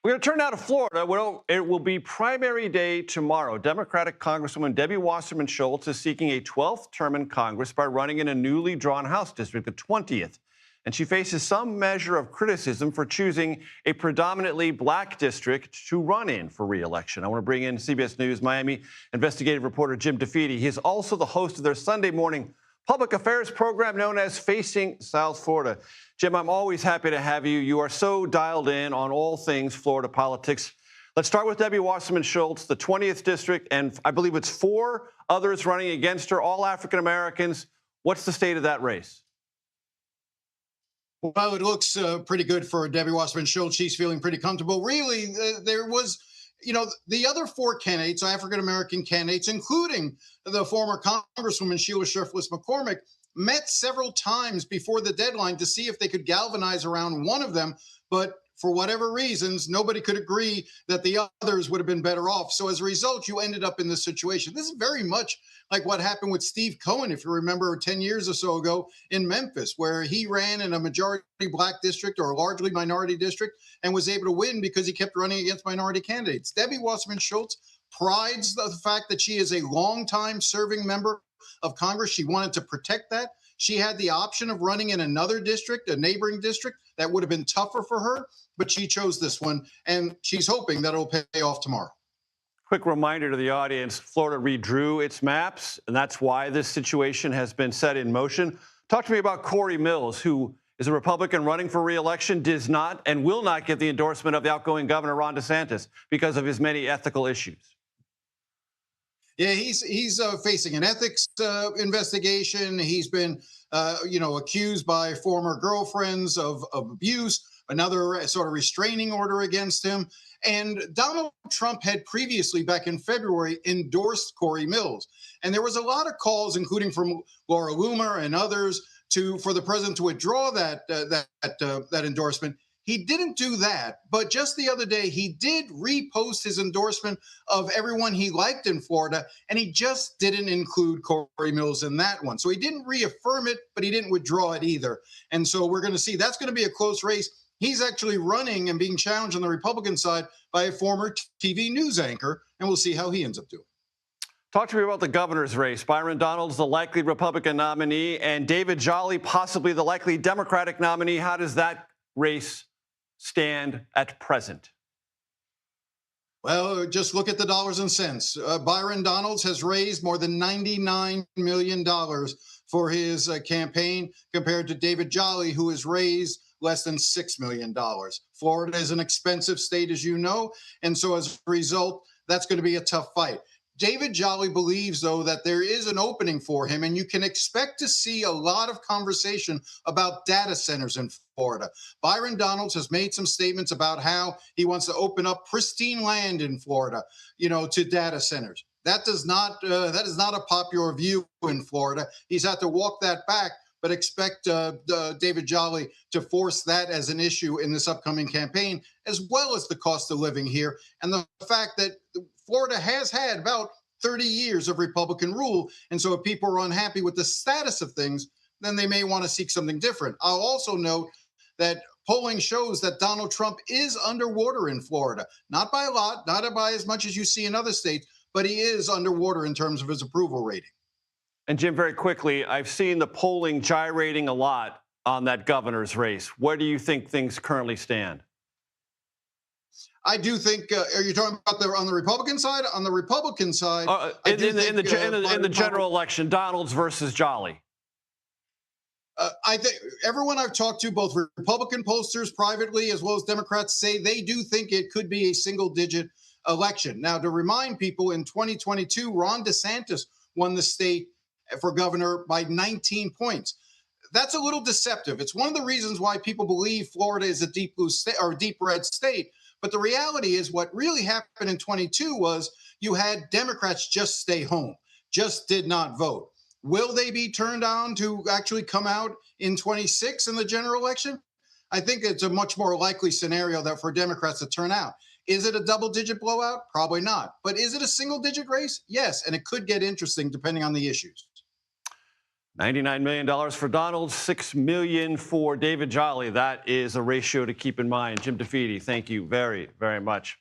We're going to turn now to Florida. Well, it will be primary day tomorrow. Democratic Congresswoman Debbie Wasserman Schultz is seeking a 12th term in Congress by running in a newly drawn House district, the 20th. And she faces some measure of criticism for choosing a predominantly black district to run in for re-election. I want to bring in CBS News Miami investigative reporter Jim DeFede. He is also the host of their Sunday morning public affairs program known as Facing South Florida. Jim, I'm always happy to have you. You are so dialed in on all things Florida politics. Let's start with Debbie Wasserman Schultz, the 20th district, and I believe it's 4 others running against her, all African Americans. What's the state of that race? Well, it looks pretty good for Debbie Wasserman Schultz. She's feeling pretty comfortable. Really, there was, the other 4 candidates, African-American candidates, including the former Congresswoman Sheila Shifless McCormick, met several times before the deadline to see if they could galvanize around one of them. But for whatever reasons, nobody could agree that the others would have been better off. So as a result, you ended up in this situation. This is very much like what happened with Steve Cohen, if you remember 10 years or so ago in Memphis, where he ran in a majority black district or a largely minority district and was able to win because he kept running against minority candidates. Debbie Wasserman Schultz prides the fact that she is a longtime serving member of Congress. She wanted to protect that. She had the option of running in another district, a neighboring district, that would have been tougher for her, but she chose this one, and she's hoping that it'll pay off tomorrow. Quick reminder to the audience, Florida redrew its maps, and that's why this situation has been set in motion. Talk to me about Corey Mills, who is a Republican running for re-election, does not and will not get the endorsement of the outgoing governor, Ron DeSantis, because of his many ethical issues. Yeah, he's facing an ethics investigation. He's been, accused by former girlfriends of abuse, another sort of restraining order against him. And Donald Trump had previously, back in February, endorsed Corey Mills. And there was a lot of calls, including from Laura Loomer and others, for the president to withdraw that endorsement. He didn't do that, but just the other day, he did repost his endorsement of everyone he liked in Florida, and he just didn't include Corey Mills in that one. So he didn't reaffirm it, but he didn't withdraw it either. And so we're going to see that's going to be a close race. He's actually running and being challenged on the Republican side by a former TV news anchor, and we'll see how he ends up doing. Talk to me about the governor's race. Byron Donalds, the likely Republican nominee, and David Jolly, possibly the likely Democratic nominee. How does that race stand at present? Well, just look at the dollars and cents. Byron Donalds has raised more than $99 million for his campaign compared to David Jolly, who has raised less than $6 million. Florida is an expensive state, as you know, and so as a result, that's going to be a tough fight. David Jolly believes, though, that there is an opening for him, and you can expect to see a lot of conversation about data centers in Florida. Byron Donalds has made some statements about how he wants to open up pristine land in Florida, to data centers. That is not a popular view in Florida. He's had to walk that back, but expect David Jolly to force that as an issue in this upcoming campaign, as well as the cost of living here and the fact that Florida has had about 30 years of Republican rule. And so if people are unhappy with the status of things, then they may want to seek something different. I'll also note that polling shows that Donald Trump is underwater in Florida, not by a lot, not by as much as you see in other states, but he is underwater in terms of his approval rating. And Jim, very quickly, I've seen the polling gyrating a lot on that governor's race. Where do you think things currently stand? I do think. Are you talking about on the Republican side? On the Republican side, in the general election, Donalds versus Jolly. I think everyone I've talked to, both Republican pollsters privately as well as Democrats, say they do think it could be a single-digit election. Now, to remind people, in 2022, Ron DeSantis won the state for governor by 19 points. That's a little deceptive. It's one of the reasons why people believe Florida is a deep blue state or deep red state. But the reality is what really happened in 22 was you had Democrats just stay home, just did not vote. Will they be turned on to actually come out in 26 in the general election? I think it's a much more likely scenario that for Democrats to turn out. Is it a double-digit blowout? Probably not. But is it a single-digit race? Yes, and it could get interesting depending on the issues. $99 million for Donald, $6 million for David Jolly. That is a ratio to keep in mind. Jim DeFede, thank you very, very much.